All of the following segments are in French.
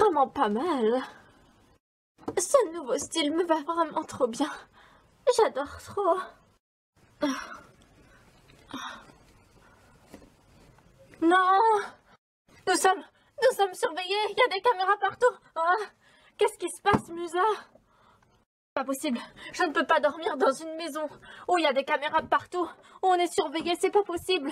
vraiment pas mal. Ce nouveau style me va vraiment trop bien. J'adore trop. Non! Nous sommes surveillés. Il y a des caméras partout. Oh, qu'est-ce qui se passe, Musa? Pas possible. Je ne peux pas dormir dans une maison où il y a des caméras partout, où on est surveillé. C'est pas possible.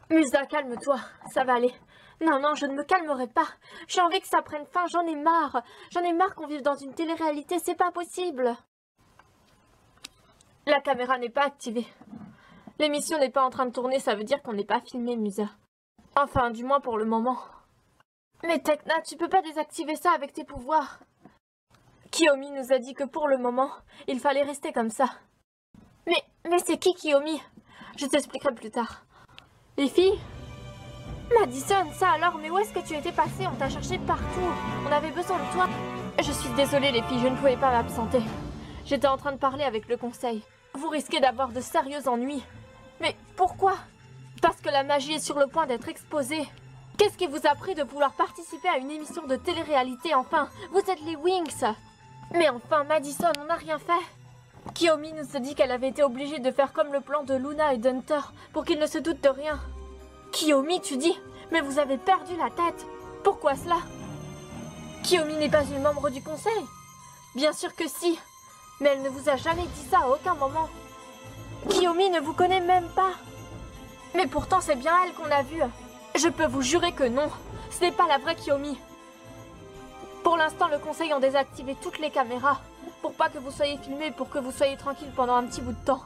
Musa, calme-toi. Ça va aller. Non, non, je ne me calmerai pas. J'ai envie que ça prenne fin. J'en ai marre. J'en ai marre qu'on vive dans une télé-réalité. C'est pas possible. La caméra n'est pas activée. L'émission n'est pas en train de tourner. Ça veut dire qu'on n'est pas filmé, Musa. Enfin, du moins pour le moment. Mais Tekna, tu peux pas désactiver ça avec tes pouvoirs. Kiyomi nous a dit que pour le moment, il fallait rester comme ça. Mais c'est qui Kiyomi? Je t'expliquerai plus tard. Les filles? Madison, ça alors, mais où est-ce que tu étais passée? On t'a cherché partout. On avait besoin de toi. Je suis désolée les filles, je ne pouvais pas m'absenter. J'étais en train de parler avec le conseil. Vous risquez d'avoir de sérieux ennuis. Mais pourquoi? Parce que la magie est sur le point d'être exposée. Qu'est-ce qui vous a pris de vouloir participer à une émission de télé-réalité enfin? Vous êtes les Wings. Mais enfin, Madison, on n'a rien fait. Kiyomi nous a dit qu'elle avait été obligée de faire comme le plan de Luna et d'Hunter pour qu'ils ne se doutent de rien. Kiyomi, tu dis? Mais vous avez perdu la tête. Pourquoi cela? Kiyomi n'est pas une membre du conseil. Bien sûr que si. Mais elle ne vous a jamais dit ça à aucun moment. Kiyomi ne vous connaît même pas. Mais pourtant, c'est bien elle qu'on a vue. Je peux vous jurer que non. Ce n'est pas la vraie Kiyomi. Pour l'instant, le conseil a désactivé toutes les caméras. Pour pas que vous soyez filmés, pour que vous soyez tranquille pendant un petit bout de temps.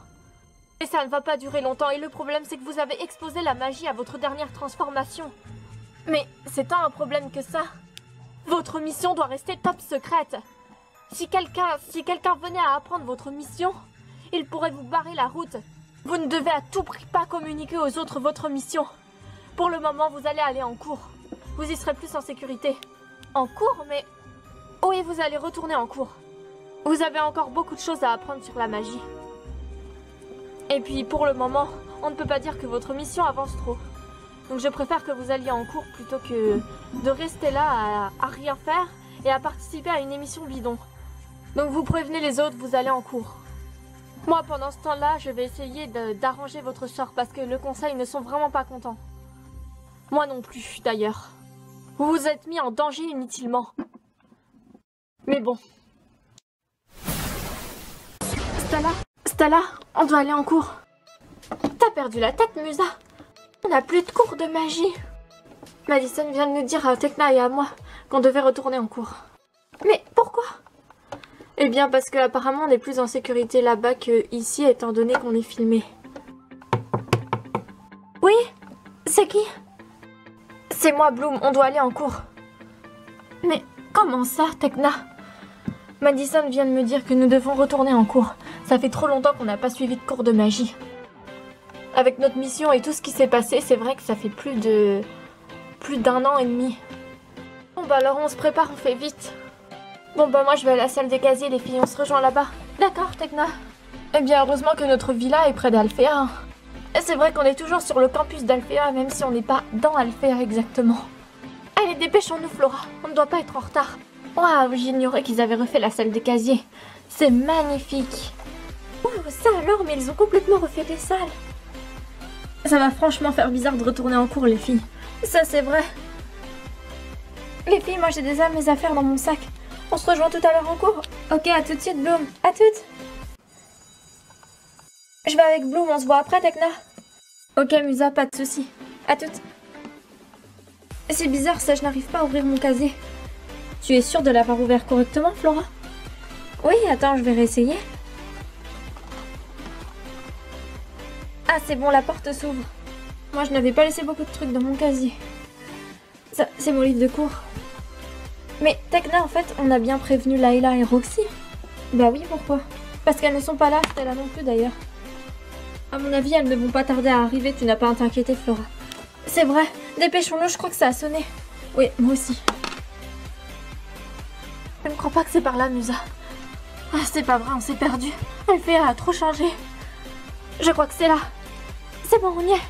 Et ça ne va pas durer longtemps. Et le problème, c'est que vous avez exposé la magie à votre dernière transformation. Mais c'est tant un problème que ça. Votre mission doit rester top secrète. Si quelqu'un venait à apprendre votre mission, il pourrait vous barrer la route. Vous ne devez à tout prix pas communiquer aux autres votre mission. Pour le moment, vous allez aller en cours. Vous y serez plus en sécurité. En cours? Mais... oui, vous allez retourner en cours. Vous avez encore beaucoup de choses à apprendre sur la magie. Et puis, pour le moment, on ne peut pas dire que votre mission avance trop. Donc je préfère que vous alliez en cours plutôt que de rester là à rien faire et à participer à une émission bidon. Donc vous prévenez les autres, vous allez en cours. Moi, pendant ce temps-là, je vais essayer d'arranger votre sort parce que le conseil ne sont vraiment pas contents. Moi non plus, d'ailleurs. Vous vous êtes mis en danger inutilement. Mais bon. Stella, on doit aller en cours. T'as perdu la tête, Musa. On n'a plus de cours de magie. Madison vient de nous dire à Tekna et à moi qu'on devait retourner en cours. Mais pourquoi? Eh bien parce qu'apparemment on est plus en sécurité là-bas qu'ici étant donné qu'on est filmé. Oui? C'est qui? C'est moi, Bloom, on doit aller en cours. Mais comment ça, Tekna? Madison vient de me dire que nous devons retourner en cours. Ça fait trop longtemps qu'on n'a pas suivi de cours de magie. Avec notre mission et tout ce qui s'est passé, c'est vrai que ça fait plus d'un an et demi. Bon bah alors on se prépare, on fait vite. Bon bah moi je vais à la salle des casiers les filles, on se rejoint là-bas. D'accord, Tekna. Eh bien heureusement que notre villa est près d'Alfea. Et c'est vrai qu'on est toujours sur le campus d'Alfea, même si on n'est pas dans Alfea exactement. Allez, dépêchons-nous Flora, on ne doit pas être en retard. Waouh, j'ignorais qu'ils avaient refait la salle des casiers. C'est magnifique. Ouh, ça alors, mais ils ont complètement refait les salles. Ça va franchement faire bizarre de retourner en cours, les filles. Ça, c'est vrai. Les filles, moi j'ai déjà mes affaires dans mon sac. On se rejoint tout à l'heure en cours. Ok, à tout de suite, Bloom. À toutes. Je vais avec Bloom, on se voit après, Tekna. Ok, Musa, pas de soucis. À toutes. C'est bizarre, ça, je n'arrive pas à ouvrir mon casier. Tu es sûre de l'avoir ouvert correctement, Flora? Oui, attends, je vais réessayer. Ah, c'est bon, la porte s'ouvre. Moi, je n'avais pas laissé beaucoup de trucs dans mon casier. Ça, c'est mon livre de cours. Mais Tekna, en fait, on a bien prévenu Layla et Roxy. Bah oui, pourquoi? Parce qu'elles ne sont pas là, Stella non plus d'ailleurs. À mon avis, elles ne vont pas tarder à arriver, tu n'as pas à t'inquiéter, Flora. C'est vrai, dépêchons-nous, je crois que ça a sonné. Oui, moi aussi. Je ne crois pas que c'est par là, Musa. Ah, c'est pas vrai, on s'est perdu. Alfea a trop changé. Je crois que c'est là. C'est bon, on y est.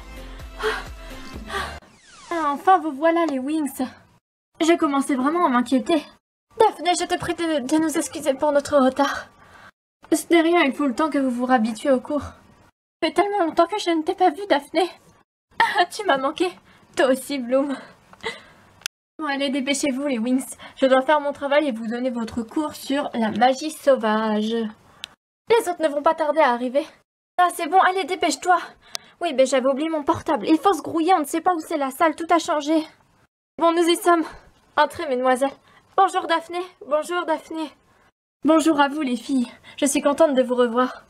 Ah, enfin, vous voilà les Wings. J'ai commencé vraiment à m'inquiéter. Daphné, je te prie de nous excuser pour notre retard. Ce n'est rien, il faut le temps que vous vous réhabituez au cours. Ça fait tellement longtemps que je ne t'ai pas vue, Daphné. Ah, tu m'as manqué. Toi aussi, Bloom. Bon, allez, dépêchez-vous, les Wings. Je dois faire mon travail et vous donner votre cours sur la magie sauvage. Les autres ne vont pas tarder à arriver. Ah, c'est bon, allez, dépêche-toi. Oui, ben j'avais oublié mon portable. Il faut se grouiller, on ne sait pas où c'est la salle, tout a changé. Bon, nous y sommes. Entrez, mesdemoiselles. Bonjour, Daphné. Bonjour, Daphné. Bonjour à vous, les filles. Je suis contente de vous revoir.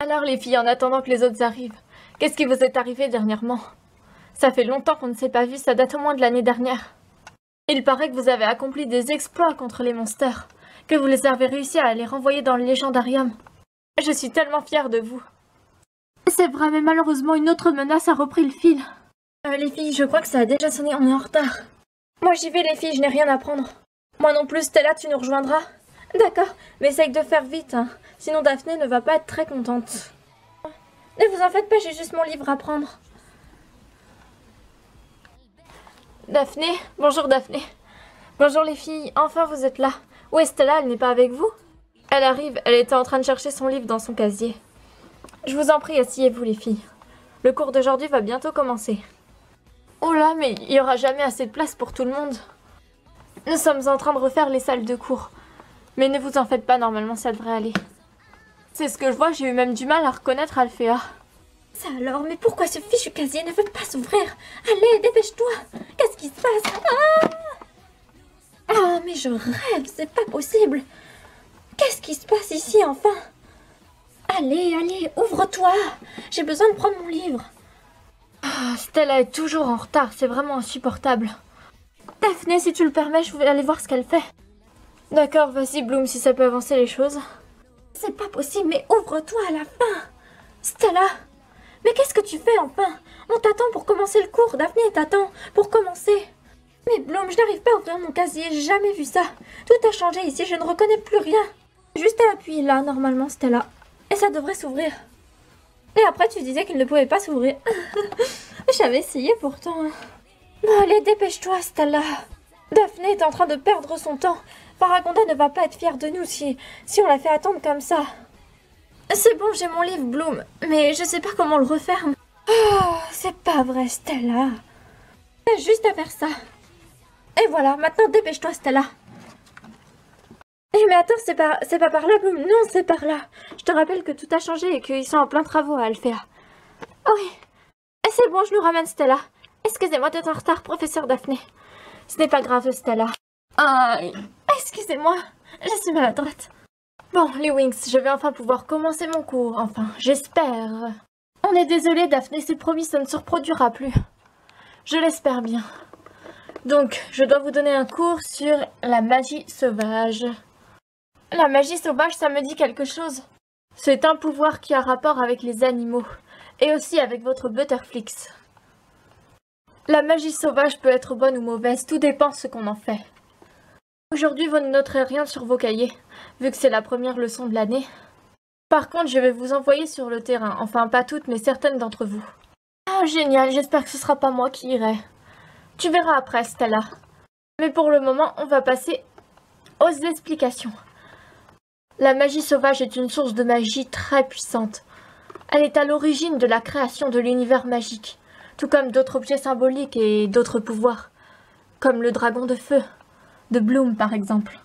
Alors, les filles, en attendant que les autres arrivent, qu'est-ce qui vous est arrivé dernièrement? Ça fait longtemps qu'on ne s'est pas vu, ça date au moins de l'année dernière. Il paraît que vous avez accompli des exploits contre les monsters, que vous les avez réussi à les renvoyer dans le légendarium. Je suis tellement fière de vous. C'est vrai, mais malheureusement, une autre menace a repris le fil. Les filles, je crois que ça a déjà sonné, on est en retard. Moi, j'y vais, les filles, je n'ai rien à prendre. Moi non plus, Stella, tu nous rejoindras. D'accord, mais essaye de faire vite, hein. Sinon Daphné ne va pas être très contente. Ne vous en faites pas, j'ai juste mon livre à prendre. Daphné, bonjour Daphné. Bonjour les filles, enfin vous êtes là. Où est Stella, elle n'est pas avec vous? Elle arrive, elle était en train de chercher son livre dans son casier. Je vous en prie, asseyez-vous les filles. Le cours d'aujourd'hui va bientôt commencer. Oh là, mais il n'y aura jamais assez de place pour tout le monde. Nous sommes en train de refaire les salles de cours. Mais ne vous en faites pas, normalement ça devrait aller. C'est ce que je vois, j'ai eu même du mal à reconnaître Alphéa. Ça alors, mais pourquoi ce fichu casier ne veut pas s'ouvrir? Allez, dépêche-toi. Qu'est-ce qui se passe? Ah, mais je rêve, c'est pas possible. Qu'est-ce qui se passe ici, enfin? Allez, allez, ouvre-toi. J'ai besoin de prendre mon livre. Ah, Stella est toujours en retard, c'est vraiment insupportable. Daphné, si tu le permets, je vais aller voir ce qu'elle fait. D'accord, vas-y Bloom, si ça peut avancer les choses. C'est pas possible, mais ouvre-toi à la fin. Stella, mais qu'est-ce que tu fais enfin? On t'attend pour commencer le cours, Daphné t'attend pour commencer. Mais Bloom, je n'arrive pas à ouvrir mon casier, j'ai jamais vu ça. Tout a changé ici, je ne reconnais plus rien. Juste à appuyer là, normalement, Stella. Et ça devrait s'ouvrir. Et après, tu disais qu'il ne pouvait pas s'ouvrir. J'avais essayé pourtant. Bon, allez, dépêche-toi, Stella. Daphné est en train de perdre son temps. Paragonda ne va pas être fière de nous si on la fait attendre comme ça. C'est bon, j'ai mon livre, Bloom, mais je sais pas comment le referme. Oh, c'est pas vrai, Stella. T'as juste à faire ça. Et voilà, maintenant dépêche-toi, Stella. Eh mais attends, c'est pas par là, Bloom. Non, c'est par là. Je te rappelle que tout a changé et qu'ils sont en plein travaux à Alphéa. Oh oui. Et c'est bon, je nous ramène, Stella. Excusez-moi d'être en retard, professeur Daphné. Ce n'est pas grave, Stella. Ah, excusez-moi, je suis maladroite. Bon, les Wings, je vais enfin pouvoir commencer mon cours, enfin, j'espère. On est désolé, Daphné, c'est promis, ça ne se reproduira plus. Je l'espère bien. Donc, je dois vous donner un cours sur la magie sauvage. La magie sauvage, ça me dit quelque chose. C'est un pouvoir qui a rapport avec les animaux, et aussi avec votre Butterflix. La magie sauvage peut être bonne ou mauvaise, tout dépend de ce qu'on en fait. Aujourd'hui, vous ne noterez rien sur vos cahiers, vu que c'est la première leçon de l'année. Par contre, je vais vous envoyer sur le terrain, enfin pas toutes, mais certaines d'entre vous. Oh, génial, j'espère que ce sera pas moi qui irai. Tu verras après, Stella. Mais pour le moment, on va passer aux explications. La magie sauvage est une source de magie très puissante. Elle est à l'origine de la création de l'univers magique, tout comme d'autres objets symboliques et d'autres pouvoirs, comme le dragon de feu, de Bloom par exemple.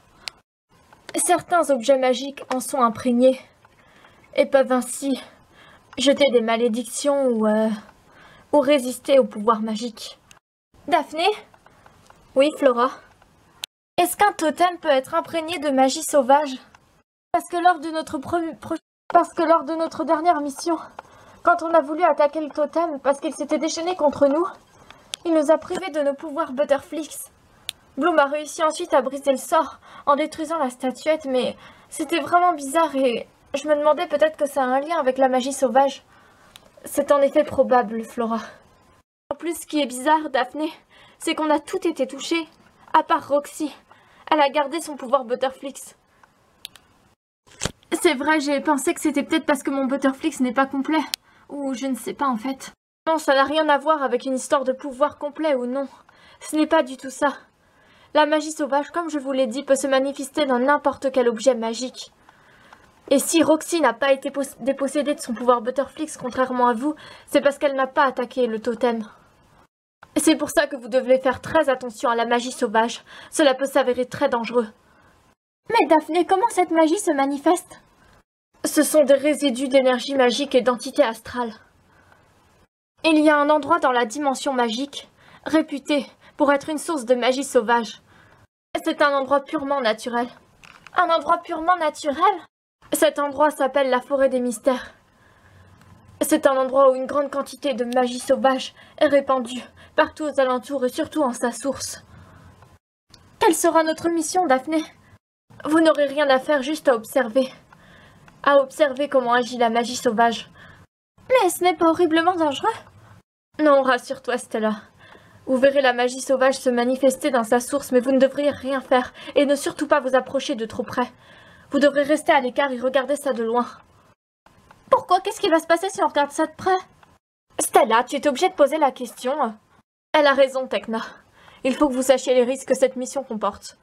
Certains objets magiques en sont imprégnés et peuvent ainsi jeter des malédictions ou résister au pouvoir magique. Daphné? Oui, Flora? Est-ce qu'un totem peut être imprégné de magie sauvage? Parce que lors de notre dernière mission, quand on a voulu attaquer le totem parce qu'il s'était déchaîné contre nous, il nous a privés de nos pouvoirs Butterflix. Bloom a réussi ensuite à briser le sort en détruisant la statuette, mais c'était vraiment bizarre et je me demandais peut-être que ça a un lien avec la magie sauvage. C'est en effet probable, Flora. En plus, ce qui est bizarre, Daphné, c'est qu'on a tout été touchés, à part Roxy. Elle a gardé son pouvoir Butterflix. C'est vrai, j'ai pensé que c'était peut-être parce que mon Butterflix n'est pas complet. Ou je ne sais pas en fait. Non, ça n'a rien à voir avec une histoire de pouvoir complet ou non. Ce n'est pas du tout ça. La magie sauvage, comme je vous l'ai dit, peut se manifester dans n'importe quel objet magique. Et si Roxy n'a pas été dépossédée de son pouvoir Butterflix, contrairement à vous, c'est parce qu'elle n'a pas attaqué le totem. C'est pour ça que vous devez faire très attention à la magie sauvage. Cela peut s'avérer très dangereux. Mais Daphné, comment cette magie se manifeste? Ce sont des résidus d'énergie magique et d'entité astrale. Il y a un endroit dans la dimension magique, réputé pour être une source de magie sauvage. C'est un endroit purement naturel. Un endroit purement naturel? Cet endroit s'appelle la forêt des mystères. C'est un endroit où une grande quantité de magie sauvage est répandue, partout aux alentours et surtout en sa source. Quelle sera notre mission, Daphné? Vous n'aurez rien à faire, juste à observer. À observer comment agit la magie sauvage. Mais ce n'est pas horriblement dangereux? Non, rassure-toi, Stella. Vous verrez la magie sauvage se manifester dans sa source, mais vous ne devriez rien faire, et ne surtout pas vous approcher de trop près. Vous devrez rester à l'écart et regarder ça de loin. Pourquoi? Qu'est-ce qui va se passer si on regarde ça de près? Stella, tu es obligée de poser la question. Elle a raison, Tekna. Il faut que vous sachiez les risques que cette mission comporte.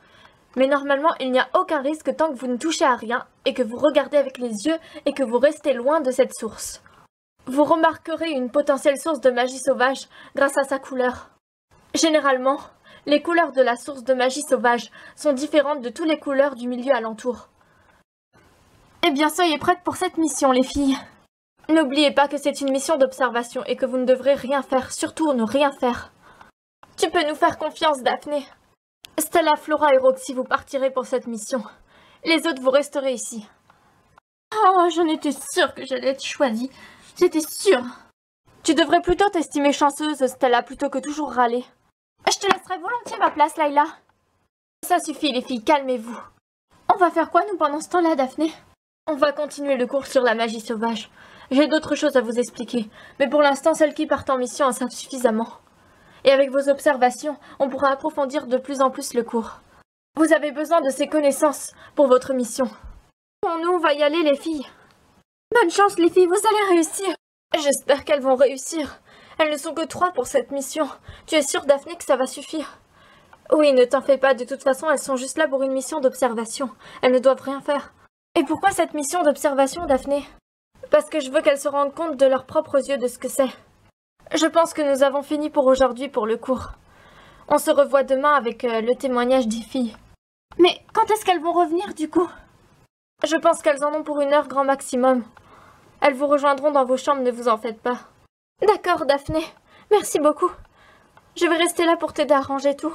Mais normalement, il n'y a aucun risque tant que vous ne touchez à rien, et que vous regardez avec les yeux, et que vous restez loin de cette source. Vous remarquerez une potentielle source de magie sauvage grâce à sa couleur. Généralement, les couleurs de la source de magie sauvage sont différentes de toutes les couleurs du milieu alentour. Eh bien, soyez prêtes pour cette mission, les filles. N'oubliez pas que c'est une mission d'observation et que vous ne devrez rien faire, surtout ne rien faire. Tu peux nous faire confiance, Daphné. Stella, Flora et Roxy, vous partirez pour cette mission. Les autres, vous resterez ici. Oh, j'en étais sûre que j'allais être choisie. J'étais sûre. Tu devrais plutôt t'estimer chanceuse, Stella, plutôt que toujours râler. Je te laisserai volontiers ma place, Layla. Ça suffit, les filles, calmez-vous. On va faire quoi, nous, pendant ce temps-là, Daphné? On va continuer le cours sur la magie sauvage. J'ai d'autres choses à vous expliquer, mais pour l'instant, celles qui partent en mission en savent suffisamment. Et avec vos observations, on pourra approfondir de plus en plus le cours. Vous avez besoin de ces connaissances pour votre mission. Nous, on va y aller, les filles. Bonne chance, les filles, vous allez réussir. J'espère qu'elles vont réussir. Elles ne sont que 3 pour cette mission. Tu es sûre, Daphné, que ça va suffire? Oui, ne t'en fais pas, de toute façon, elles sont juste là pour une mission d'observation. Elles ne doivent rien faire. Et pourquoi cette mission d'observation, Daphné? Parce que je veux qu'elles se rendent compte de leurs propres yeux de ce que c'est. Je pense que nous avons fini pour aujourd'hui pour le cours. On se revoit demain avec le témoignage des filles. Mais quand est-ce qu'elles vont revenir, du coup? Je pense qu'elles en ont pour 1 heure grand maximum. Elles vous rejoindront dans vos chambres, ne vous en faites pas. D'accord, Daphné. Merci beaucoup. Je vais rester là pour t'aider à ranger tout.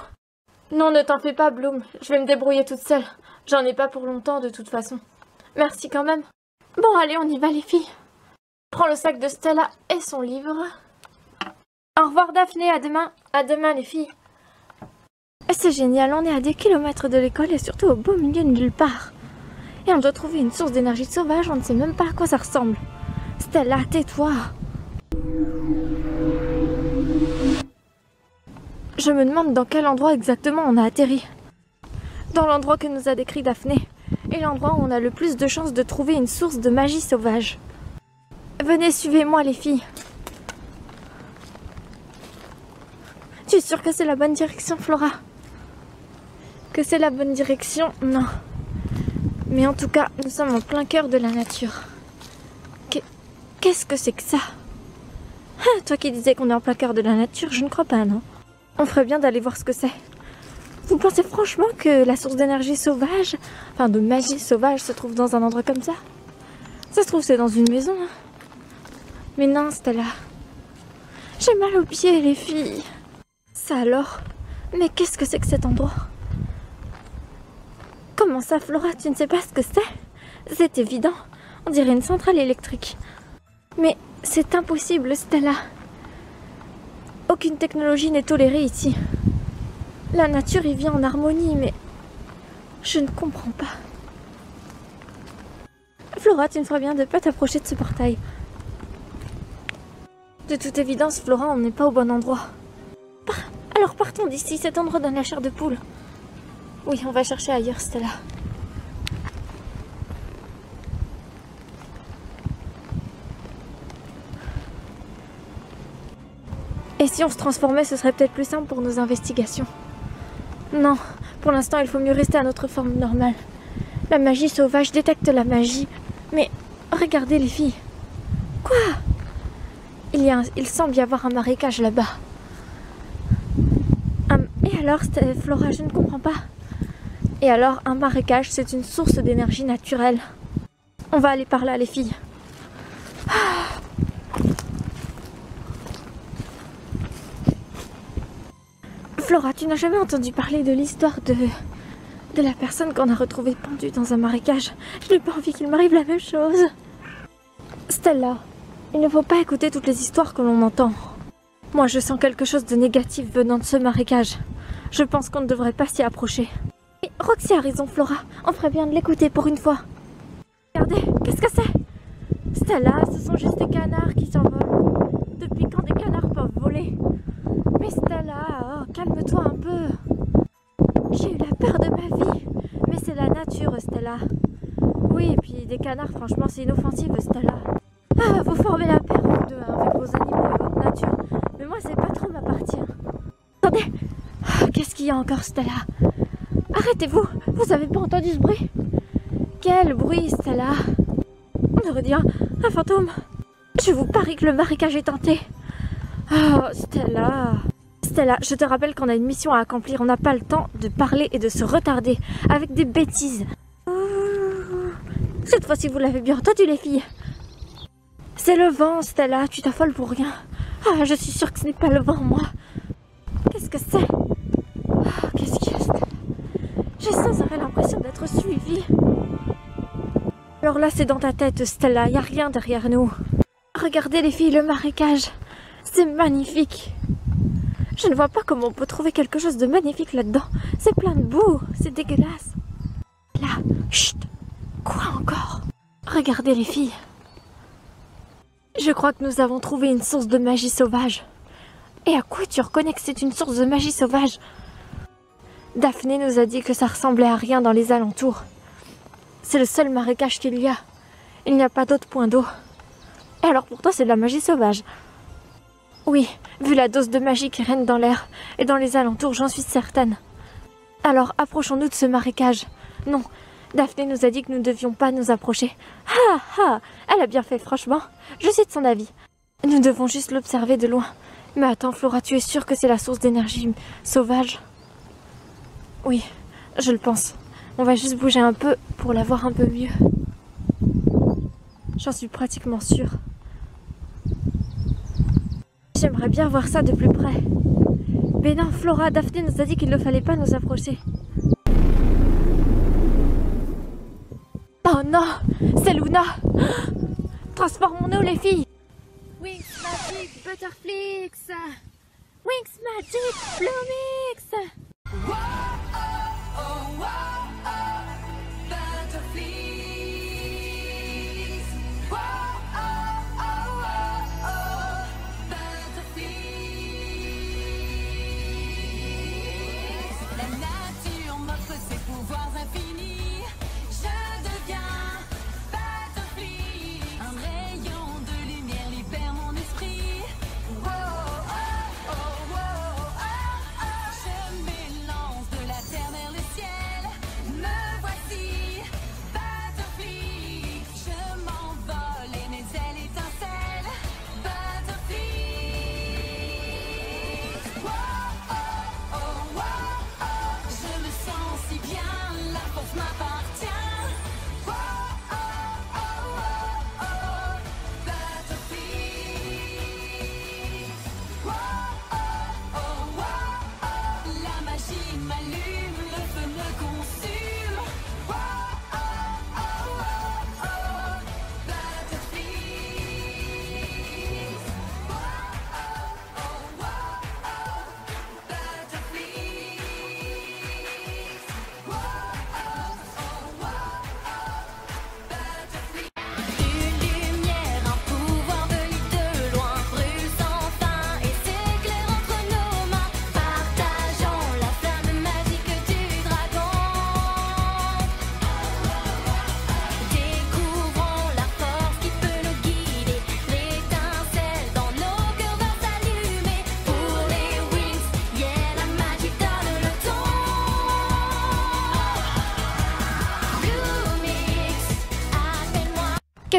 Non, ne t'en fais pas, Bloom. Je vais me débrouiller toute seule. J'en ai pas pour longtemps, de toute façon. Merci quand même. Bon, allez, on y va, les filles. Prends le sac de Stella et son livre. Au revoir, Daphné. À demain. À demain, les filles. C'est génial. On est à des kilomètres de l'école et surtout au beau milieu de nulle part. Et on doit trouver une source d'énergie sauvage. On ne sait même pas à quoi ça ressemble. Stella, tais-toi. Je me demande dans quel endroit exactement on a atterri. Dans l'endroit que nous a décrit Daphné. Et l'endroit où on a le plus de chances de trouver une source de magie sauvage. Venez, suivez-moi, les filles. Tu es sûre que c'est la bonne direction, Flora? Que c'est la bonne direction? Non. Mais en tout cas, nous sommes en plein cœur de la nature. Qu'est-ce que c'est que ça? Ah, toi qui disais qu'on est en plein cœur de la nature, je ne crois pas, non? On ferait bien d'aller voir ce que c'est. Vous pensez franchement que la source d'énergie sauvage, enfin de magie sauvage, se trouve dans un endroit comme ça? Ça se trouve, c'est dans une maison, hein? Mais non, Stella. J'ai mal aux pieds, les filles. Ça alors? Mais qu'est-ce que c'est que cet endroit? Comment ça, Flora, tu ne sais pas ce que c'est? C'est évident. On dirait une centrale électrique. Mais c'est impossible, Stella. Aucune technologie n'est tolérée ici. La nature y vit en harmonie, mais je ne comprends pas. Flora, tu ne ferais bien de ne pas t'approcher de ce portail. De toute évidence, Flora, on n'est pas au bon endroit. Alors partons d'ici, cet endroit donne la chair de poule. Oui, on va chercher ailleurs, Stella. Et si on se transformait, ce serait peut-être plus simple pour nos investigations. Non, pour l'instant, il faut mieux rester à notre forme normale. La magie sauvage détecte la magie. Mais regardez les filles. Quoi? Il semble y avoir un marécage là-bas. Et alors, Flora, je ne comprends pas. Et alors, un marécage, c'est une source d'énergie naturelle. On va aller par là, les filles. Flora, tu n'as jamais entendu parler de l'histoire de la personne qu'on a retrouvée pendue dans un marécage? Je n'ai pas envie qu'il m'arrive la même chose. Stella, il ne faut pas écouter toutes les histoires que l'on entend. Moi, je sens quelque chose de négatif venant de ce marécage. Je pense qu'on ne devrait pas s'y approcher. Et Roxy a raison, Flora. On ferait bien de l'écouter pour une fois. Regardez, qu'est-ce que c'est? Stella, ce sont juste des canards qui s'envolent. Depuis quand des canards peuvent voler? Mais Stella, oh, calme-toi un peu. J'ai eu la peur de ma vie. Mais c'est la nature, Stella. Oui, et puis des canards, franchement, c'est inoffensif, Stella. Ah, vous formez la paire, vous deux, hein, avec vos animaux et votre nature. Mais moi, c'est pas trop ma partie. Attendez, qu'est-ce qu'il y a encore, Stella? Arrêtez-vous, vous avez pas entendu ce bruit? Quel bruit, Stella? On aurait dit un fantôme. Je vous parie que le marécage est tenté. Oh, Stella. Stella, je te rappelle qu'on a une mission à accomplir. On n'a pas le temps de parler et de se retarder avec des bêtises. Cette fois-ci, vous l'avez bien entendu, les filles. C'est le vent, Stella. Tu t'affoles pour rien. Ah, je suis sûre que ce n'est pas le vent, moi. Qu'est-ce que c'est? Qu'est-ce qu'il y a, Stella? J'ai sans arrêt l'impression d'être suivie. Alors là, c'est dans ta tête, Stella. Il n'y a rien derrière nous. Regardez, les filles, le marécage. C'est magnifique. Je ne vois pas comment on peut trouver quelque chose de magnifique là-dedans. C'est plein de boue. C'est dégueulasse. Là, chut. Quoi encore? Regardez, les filles. Je crois que nous avons trouvé une source de magie sauvage. Et à quoi tu reconnais que c'est une source de magie sauvage? Daphné nous a dit que ça ressemblait à rien dans les alentours. C'est le seul marécage qu'il y a. Il n'y a pas d'autre point d'eau. Et alors pour toi, c'est de la magie sauvage? Oui, vu la dose de magie qui règne dans l'air et dans les alentours, j'en suis certaine. Alors approchons-nous de ce marécage. Non, Daphné nous a dit que nous ne devions pas nous approcher. Ah ah, elle a bien fait, franchement. Je suis de son avis. Nous devons juste l'observer de loin. Mais attends, Flora, tu es sûre que c'est la source d'énergie sauvage? Oui, je le pense. On va juste bouger un peu pour la voir un peu mieux. J'en suis pratiquement sûre. J'aimerais bien voir ça de plus près. Mais non, Flora, Daphné nous a dit qu'il ne fallait pas nous approcher. Oh non, c'est Luna. Transformons-nous, les filles. Wings Magic Butterflix. Wings Magic Bloomix. Wow, oh, oh, wow, oh, Butterflix. Wow, oh, oh, oh, oh, Butterflix. La nature m'offre ses pouvoirs infinis. Je deviens Butterflix. Un rayon de lumière libère mon esprit. Wow, oh, oh, oh, oh, oh. Je m'élance de la terre vers le ciel.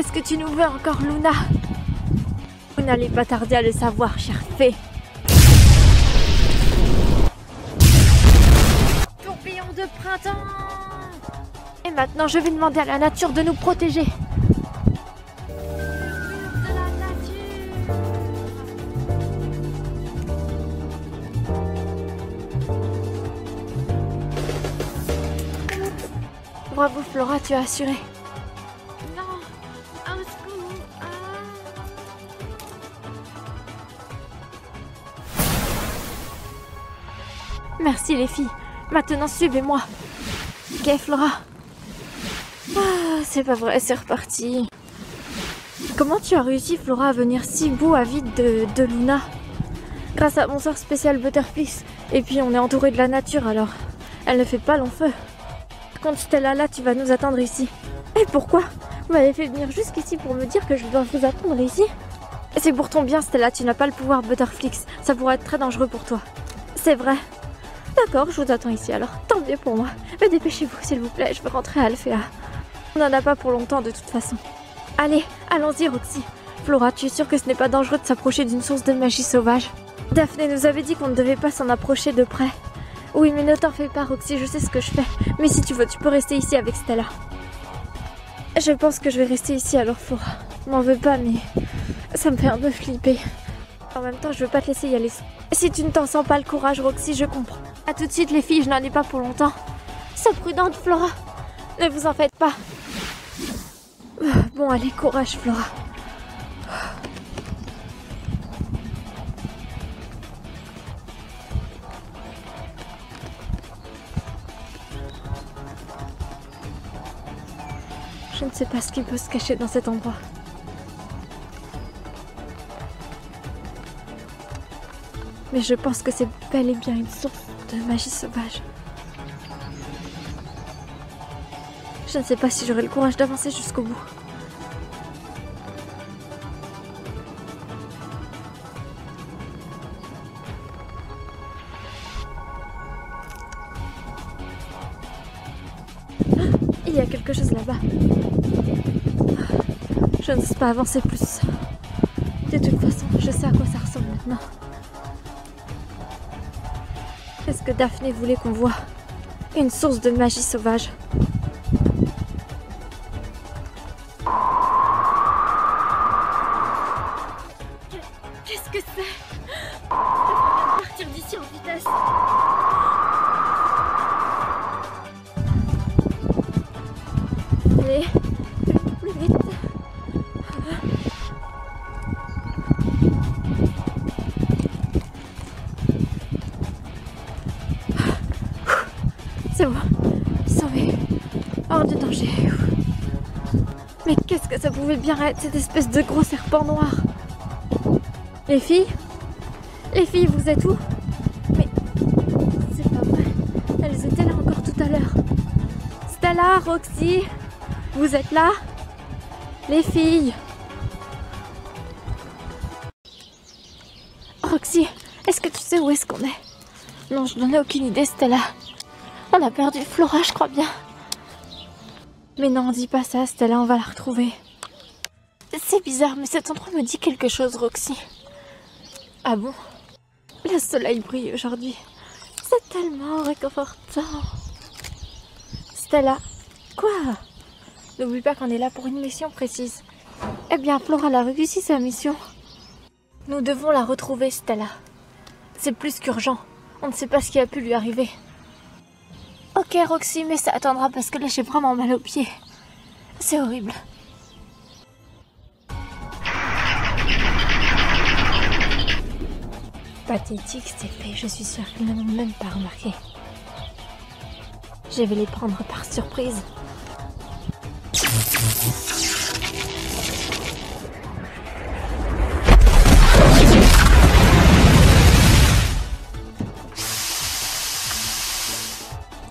Qu'est-ce que tu nous veux encore, Luna? Vous n'allez pas tarder à le savoir, chère fée. Tourbillon de printemps! Et maintenant, je vais demander à la nature de nous protéger. De la nature. Bravo, Flora, tu as assuré. Non, au secours. Merci les filles. Maintenant, suivez-moi. Ok, Flora. Ah, c'est pas vrai, c'est reparti. Comment tu as réussi, Flora, à venir si beau à vide de Luna? Grâce à mon sort spécial Butterflix. Et puis on est entouré de la nature, alors elle ne fait pas long feu. Quand Stella là, tu vas nous attendre ici. Et pourquoi? Vous m'avez fait venir jusqu'ici pour me dire que je dois vous attendre ici? C'est pour ton bien, Stella, tu n'as pas le pouvoir Butterflix. Ça pourrait être très dangereux pour toi. C'est vrai. D'accord, je vous attends ici alors. Tant mieux pour moi. Mais dépêchez-vous, s'il vous plaît, je veux rentrer à Alphéa. On n'en a pas pour longtemps de toute façon. Allez, allons-y, Roxy. Flora, tu es sûre que ce n'est pas dangereux de s'approcher d'une source de magie sauvage? Daphné nous avait dit qu'on ne devait pas s'en approcher de près. Oui, mais ne t'en fais pas, Roxy, je sais ce que je fais. Mais si tu veux, tu peux rester ici avec Stella. Je pense que je vais rester ici alors, Flora. M'en veux pas, mais ça me fait un peu flipper. En même temps, je veux pas te laisser y aller. Si tu ne t'en sens pas le courage, Roxy, je comprends. A tout de suite, les filles, je n'en ai pas pour longtemps. Sois prudente, Flora. Ne vous en faites pas. Bon, allez, courage, Flora. Je ne sais pas ce qui peut se cacher dans cet endroit. Mais je pense que c'est bel et bien une source de magie sauvage. Je ne sais pas si j'aurai le courage d'avancer jusqu'au bout. Il y a quelque chose là-bas. Je ne sais pas avancer plus. De toute façon, je sais à quoi ça ressemble maintenant. Qu'est-ce que Daphné voulait qu'on voie? Une source de magie sauvage. Qu'est-ce que c'est? Je devrais partir d'ici en vitesse. Allez, plus vite. C'est bon, sauvé, hors de danger. Mais qu'est-ce que ça pouvait bien être, cette espèce de gros serpent noir? Les filles, vous êtes où? Mais c'est pas vrai, elles étaient là encore tout à l'heure. Stella, Roxy, vous êtes là? Les filles. Roxy, est-ce que tu sais où est-ce qu'on est? Non, je n'en ai aucune idée, Stella. On a perdu Flora, je crois bien. Mais non, dis pas ça, Stella, on va la retrouver. C'est bizarre, mais cet endroit me dit quelque chose, Roxy. Ah bon? Le soleil brille aujourd'hui. C'est tellement réconfortant. Stella, quoi? N'oublie pas qu'on est là pour une mission précise. Eh bien, Flora a réussi sa mission. Nous devons la retrouver, Stella. C'est plus qu'urgent. On ne sait pas ce qui a pu lui arriver. Ok, Roxy, mais ça attendra parce que là, j'ai vraiment mal aux pieds. C'est horrible. Pathétique, ces fées. Je suis sûre qu'ils ne l'ont même pas remarqué. Je vais les prendre par surprise.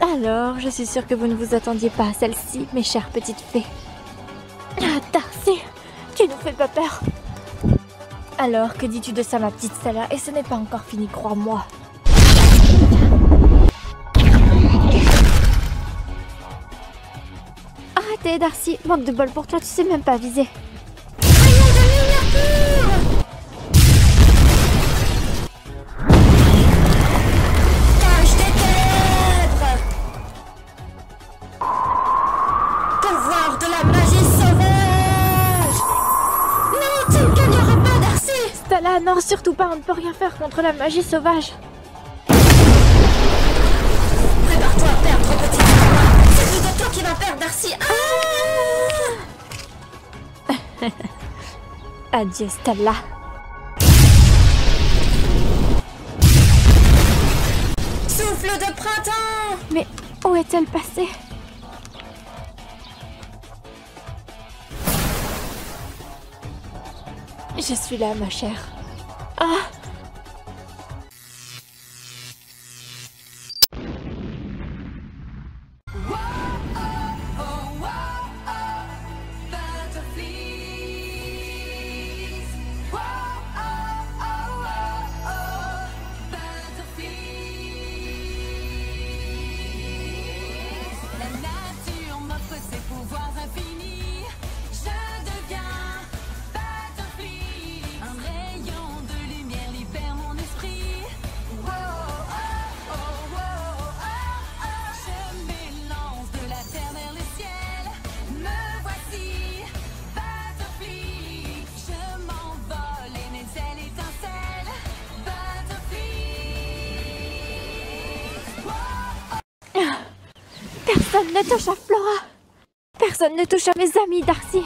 Alors, je suis sûre que vous ne vous attendiez pas à celle-ci, mes chères petites fées. Ah, Darcy, tu nous fais pas peur. Alors, que dis-tu de ça, ma petite Stella? Et ce n'est pas encore fini, crois-moi. Ah, Arrêtez, Darcy. Manque de bol pour toi, tu sais même pas viser. Cache des ténèbres! Pouvoir de la magie sauvage! Non, tu ne gagneras pas, Darcy! Stella, non, surtout pas, on ne peut rien faire contre la magie sauvage. Prépare-toi à perdre, petit combat! C'est plutôt toi qui vas perdre, Darcy! Adieu, Stella. Souffle de printemps! Mais où est-elle passée? Je suis là, ma chère. Ah! Personne ne touche à Flora. Personne ne touche à mes amis, Darcy.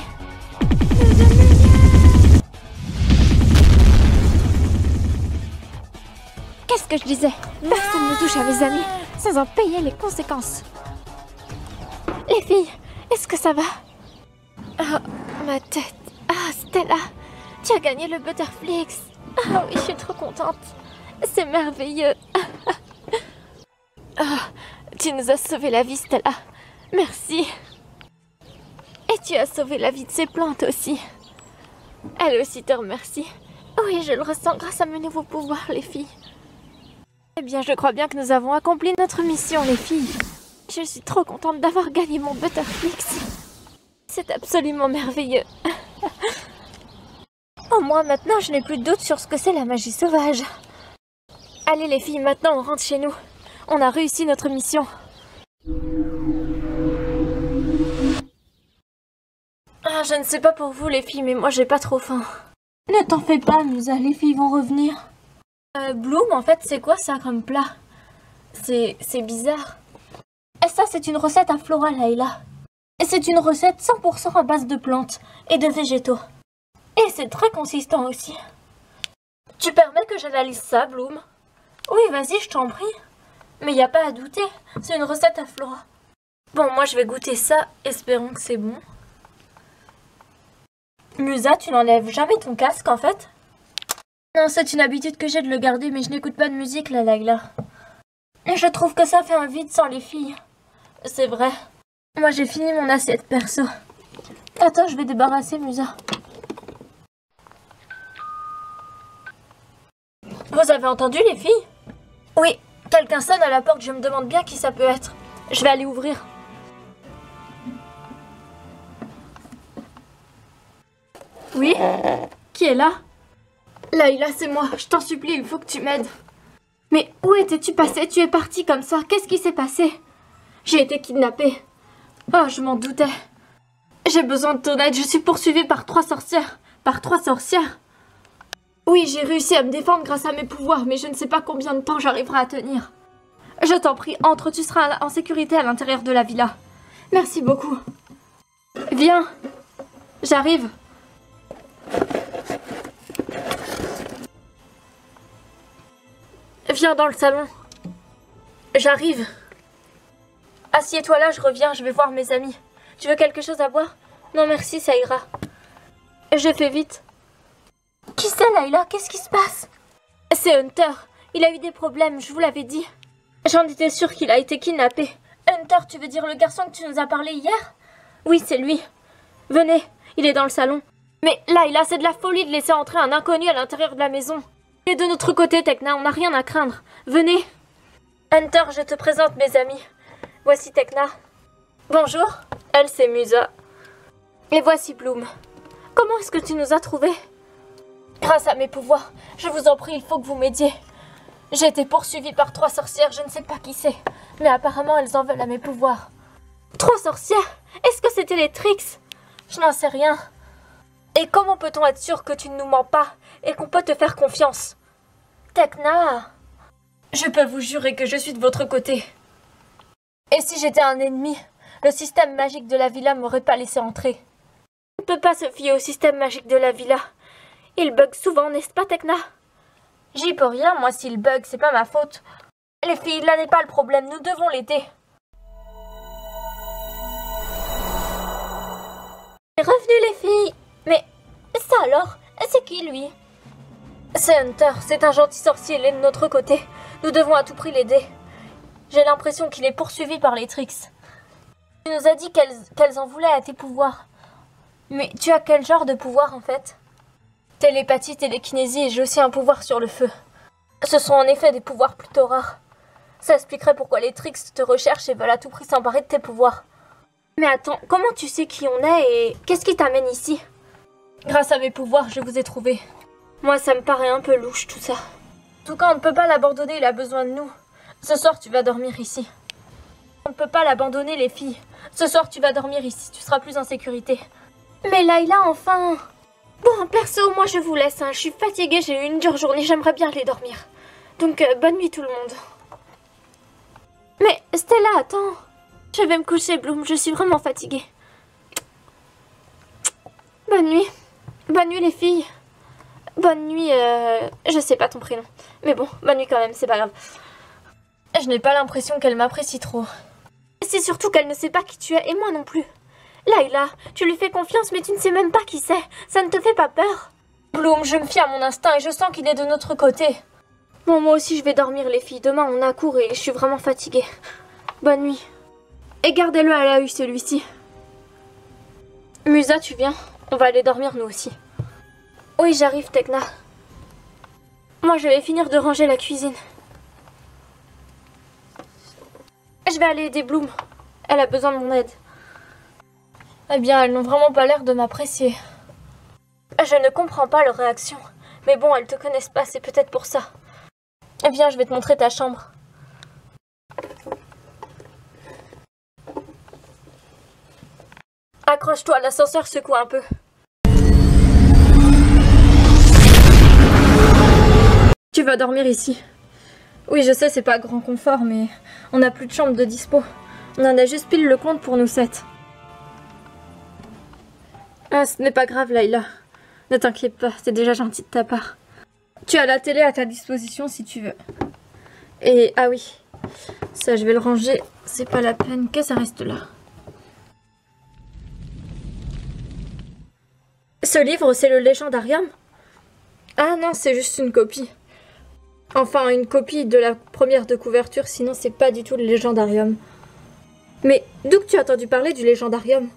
Qu'est-ce que je disais? Personne ne touche à mes amis sans en payer les conséquences. Les filles, est-ce que ça va? Oh, ma tête. Ah, Stella, tu as gagné le Butterflix. Ah oui, je suis trop contente. C'est merveilleux. Oh, tu nous as sauvé la vie, Stella. Merci. Et tu as sauvé la vie de ces plantes aussi. Elle aussi te remercie. Oui, je le ressens grâce à mes nouveaux pouvoirs, les filles. Eh bien, je crois bien que nous avons accompli notre mission, les filles. Je suis trop contente d'avoir gagné mon Butterflix. C'est absolument merveilleux. Au moins, maintenant, je n'ai plus de doute sur ce que c'est la magie sauvage. Allez, les filles, maintenant, on rentre chez nous. On a réussi notre mission. Ah, je ne sais pas pour vous, les filles, mais moi, j'ai pas trop faim. Ne t'en fais pas, Musa, les filles vont revenir. Bloom, en fait, c'est quoi ça comme plat? C'est bizarre. Et ça, c'est une recette à Flora, Layla. Et c'est une recette 100% à base de plantes et de végétaux. Et c'est très consistant aussi. Tu permets que j'analyse ça, Bloom? Oui, vas-y, je t'en prie. Mais il n'y a pas à douter, c'est une recette à Flora. Bon, moi je vais goûter ça, espérons que c'est bon. Musa, tu n'enlèves jamais ton casque en fait? Non, c'est une habitude que j'ai de le garder, mais je n'écoute pas de musique là, Layla. Et je trouve que ça fait un vide sans les filles. C'est vrai. Moi j'ai fini mon assiette perso. Attends, je vais débarrasser Musa. Vous avez entendu les filles? Oui. Quelqu'un sonne à la porte, je me demande bien qui ça peut être. Je vais aller ouvrir. Oui? Qui est là? Layla, c'est moi. Je t'en supplie, il faut que tu m'aides. Mais où étais-tu passée? Tu es partie comme ça. Qu'est-ce qui s'est passé? J'ai été kidnappée. Oh, je m'en doutais. J'ai besoin de ton aide. Je suis poursuivie par 3 sorcières. Par 3 sorcières? Oui, j'ai réussi à me défendre grâce à mes pouvoirs, mais je ne sais pas combien de temps j'arriverai à tenir. Je t'en prie, entre, tu seras en sécurité à l'intérieur de la villa. Merci beaucoup. Viens. J'arrive. Viens dans le salon. J'arrive. Assieds-toi là, je reviens, je vais voir mes amis. Tu veux quelque chose à boire? Non merci, ça ira. Je fais vite. Qui c'est, Layla? Qu'est-ce qui se passe? C'est Hunter. Il a eu des problèmes, je vous l'avais dit. J'en étais sûre qu'il a été kidnappé. Hunter, tu veux dire le garçon que tu nous as parlé hier? Oui, c'est lui. Venez, il est dans le salon. Mais Layla, c'est de la folie de laisser entrer un inconnu à l'intérieur de la maison. Et de notre côté, Tekna, on n'a rien à craindre. Venez. Hunter, je te présente mes amis. Voici Tekna. Bonjour. Elle, c'est Musa. Et voici Bloom. Comment est-ce que tu nous as trouvés? Grâce à mes pouvoirs. Je vous en prie, il faut que vous m'aidiez. J'ai été poursuivie par 3 sorcières, je ne sais pas qui c'est. Mais apparemment, elles en veulent à mes pouvoirs. 3 sorcières? Est-ce que c'était les Trix? Je n'en sais rien. Et comment peut-on être sûr que tu ne nous mens pas et qu'on peut te faire confiance? Tekna, je peux vous jurer que je suis de votre côté. Et si j'étais un ennemi, le système magique de la villa m'aurait pas laissé entrer. On ne peut pas se fier au système magique de la villa. Il bug souvent, n'est-ce pas, Tekna? J'y peux rien, moi, s'il bug, c'est pas ma faute. Les filles, là n'est pas le problème, nous devons l'aider. Revenu, les filles. Mais ça alors? C'est qui, lui? C'est Hunter, c'est un gentil sorcier, il est de notre côté. Nous devons à tout prix l'aider. J'ai l'impression qu'il est poursuivi par les Trix. Tu nous as dit qu'elles en voulaient à tes pouvoirs. Mais tu as quel genre de pouvoir, en fait? Télépathie, télékinésie et j'ai aussi un pouvoir sur le feu. Ce sont en effet des pouvoirs plutôt rares. Ça expliquerait pourquoi les Trix te recherchent et veulent à tout prix s'emparer de tes pouvoirs. Mais attends, comment tu sais qui on est et qu'est-ce qui t'amène ici? Grâce à mes pouvoirs, je vous ai trouvé. Moi, ça me paraît un peu louche, tout ça. En tout cas, on ne peut pas l'abandonner, il a besoin de nous. Ce soir, tu vas dormir ici. On ne peut pas l'abandonner, les filles. Ce soir, tu vas dormir ici, tu seras plus en sécurité. Mais Layla, enfin... Bon, perso, moi je vous laisse, hein. Je suis fatiguée, j'ai eu une dure journée, j'aimerais bien aller dormir. Donc, bonne nuit tout le monde. Mais, Stella, attends. Je vais me coucher, Bloom, je suis vraiment fatiguée. Bonne nuit. Bonne nuit, les filles. Bonne nuit, je sais pas ton prénom. Mais bon, bonne nuit quand même, c'est pas grave. Je n'ai pas l'impression qu'elle m'apprécie trop. C'est surtout qu'elle ne sait pas qui tu es, et moi non plus. Layla, tu lui fais confiance, mais tu ne sais même pas qui c'est. Ça ne te fait pas peur? Bloom, je me fie à mon instinct et je sens qu'il est de notre côté. Bon, moi aussi je vais dormir, les filles. Demain, on a cours et je suis vraiment fatiguée. Bonne nuit. Et gardez-le à l'œil, celui-ci. Musa, tu viens? On va aller dormir, nous aussi. Oui, j'arrive, Tekna. Moi, je vais finir de ranger la cuisine. Je vais aller aider Bloom. Elle a besoin de mon aide. Eh bien, elles n'ont vraiment pas l'air de m'apprécier. Je ne comprends pas leur réaction. Mais bon, elles te connaissent pas, c'est peut-être pour ça. Viens, je vais te montrer ta chambre. Accroche-toi, l'ascenseur secoue un peu. Tu vas dormir ici. Oui, je sais, c'est pas grand confort, mais on n'a plus de chambre de dispo. On en a juste pile le compte pour nous 7. Ah, ce n'est pas grave, Layla. Ne t'inquiète pas, c'est déjà gentil de ta part. Tu as la télé à ta disposition si tu veux. Et, ah oui, ça je vais le ranger, c'est pas la peine que ça reste là. Ce livre, c'est le Légendarium? Ah non, c'est juste une copie. Enfin, une copie de la première de couverture, sinon c'est pas du tout le Légendarium. Mais d'où que tu as entendu parler du Légendarium?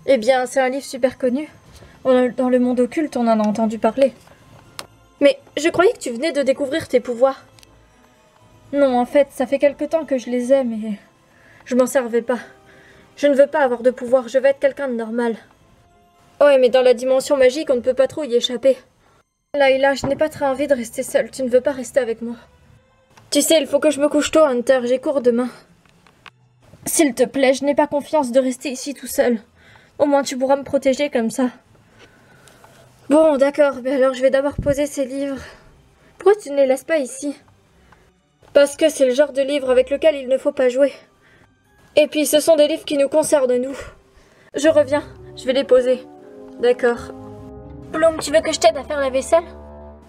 Eh bien, c'est un livre super connu. Dans le monde occulte, on en a entendu parler. Mais je croyais que tu venais de découvrir tes pouvoirs. Non, en fait, ça fait quelque temps que je les ai, mais je m'en servais pas. Je ne veux pas avoir de pouvoir, je veux être quelqu'un de normal. Ouais, mais dans la dimension magique, on ne peut pas trop y échapper. Layla, je n'ai pas très envie de rester seule, tu ne veux pas rester avec moi. Tu sais, il faut que je me couche tôt, Hunter, j'ai cours demain. S'il te plaît, je n'ai pas confiance de rester ici tout seul. Au moins tu pourras me protéger comme ça. Bon, d'accord, mais alors je vais d'abord poser ces livres. Pourquoi tu ne les laisses pas ici? Parce que c'est le genre de livre avec lequel il ne faut pas jouer. Et puis ce sont des livres qui nous concernent nous. Je reviens, je vais les poser. D'accord. Bloom, tu veux que je t'aide à faire la vaisselle?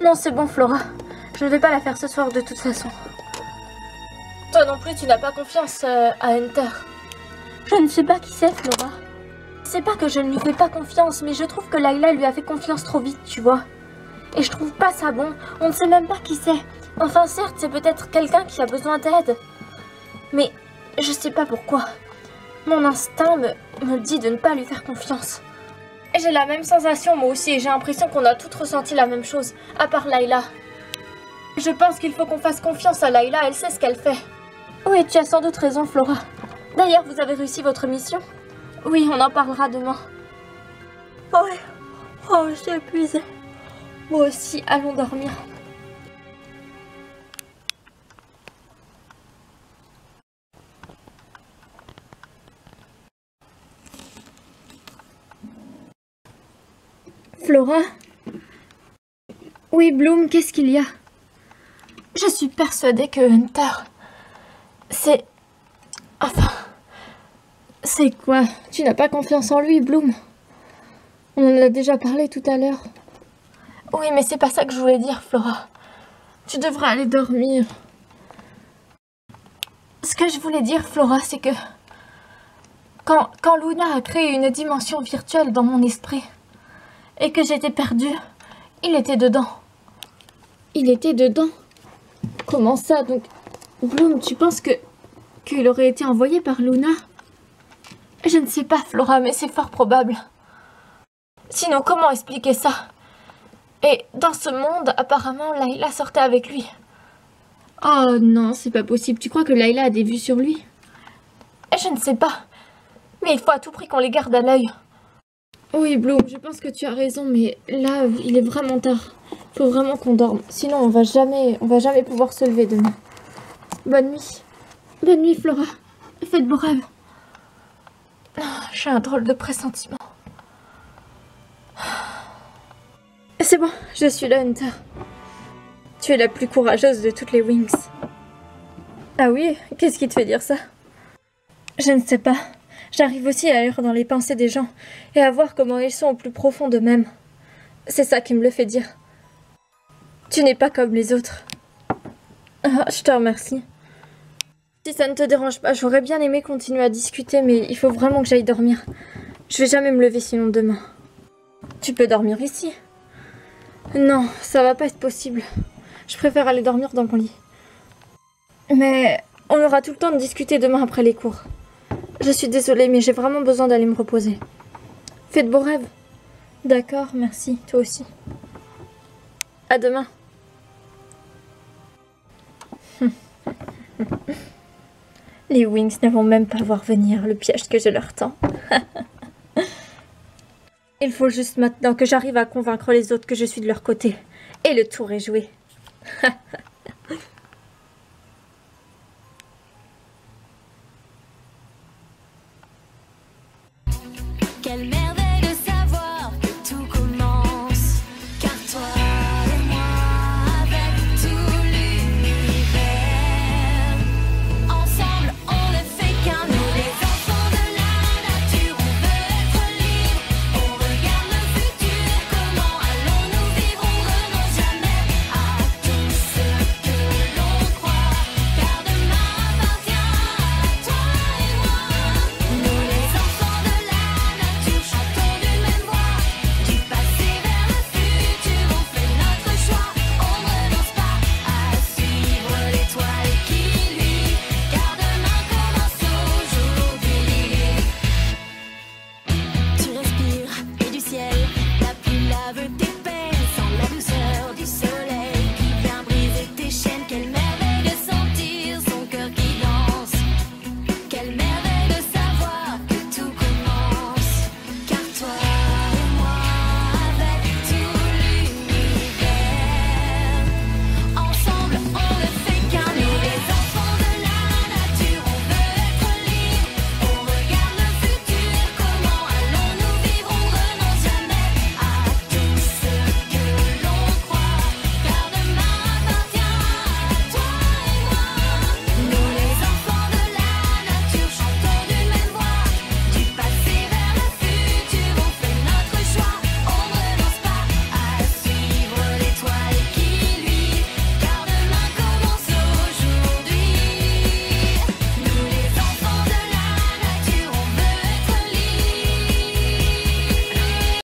Non, c'est bon, Flora. Je ne vais pas la faire ce soir de toute façon. Toi non plus, tu n'as pas confiance à Hunter. Je ne sais pas qui c'est, Flora. C'est pas que je ne lui fais pas confiance, mais je trouve que Layla lui a fait confiance trop vite, tu vois. Et je trouve pas ça bon. On ne sait même pas qui c'est. Enfin, certes, c'est peut-être quelqu'un qui a besoin d'aide. Mais je sais pas pourquoi. Mon instinct me dit de ne pas lui faire confiance. J'ai la même sensation, moi aussi, et j'ai l'impression qu'on a toutes ressenti la même chose, à part Layla. Je pense qu'il faut qu'on fasse confiance à Layla, elle sait ce qu'elle fait. Oui, tu as sans doute raison, Flora. D'ailleurs, vous avez réussi votre mission? Oui, on en parlera demain. Ouais. Oh, je suis épuisée. Moi aussi, allons dormir. Flora? Oui, Bloom, qu'est-ce qu'il y a? Je suis persuadée que Hunter... c'est... Enfin... C'est quoi? Tu n'as pas confiance en lui, Bloom? On en a déjà parlé tout à l'heure. Oui, mais c'est pas ça que je voulais dire, Flora. Tu devrais aller dormir. Ce que je voulais dire, Flora, c'est que... Quand Luna a créé une dimension virtuelle dans mon esprit, et que j'étais perdue, il était dedans. Il était dedans? Comment ça, donc? Bloom, tu penses qu'il aurait été envoyé par Luna? Je ne sais pas, Flora, mais c'est fort probable. Sinon, comment expliquer ça? Et dans ce monde, apparemment, Layla sortait avec lui. Oh non, c'est pas possible. Tu crois que Layla a des vues sur lui? Je ne sais pas. Mais il faut à tout prix qu'on les garde à l'œil. Oui, Bloom, je pense que tu as raison, mais là, il est vraiment tard. Il faut vraiment qu'on dorme. Sinon, on va jamais pouvoir se lever demain. Bonne nuit. Bonne nuit, Flora. Fais de beaux rêves. J'ai un drôle de pressentiment. C'est bon, je suis là, Hunter. Tu es la plus courageuse de toutes les Wings. Ah oui? Qu'est-ce qui te fait dire ça? Je ne sais pas. J'arrive aussi à lire dans les pensées des gens et à voir comment ils sont au plus profond d'eux-mêmes. C'est ça qui me le fait dire. Tu n'es pas comme les autres. Ah, je te remercie. Si ça ne te dérange pas, j'aurais bien aimé continuer à discuter, mais il faut vraiment que j'aille dormir. Je vais jamais me lever sinon demain. Tu peux dormir ici? Non, ça va pas être possible. Je préfère aller dormir dans mon lit. Mais on aura tout le temps de discuter demain après les cours. Je suis désolée, mais j'ai vraiment besoin d'aller me reposer. Fais de beaux rêves. D'accord, merci, toi aussi. À demain. Les Wings ne vont même pas voir venir le piège que je leur tends. Il faut juste maintenant que j'arrive à convaincre les autres que je suis de leur côté. Et le tour est joué.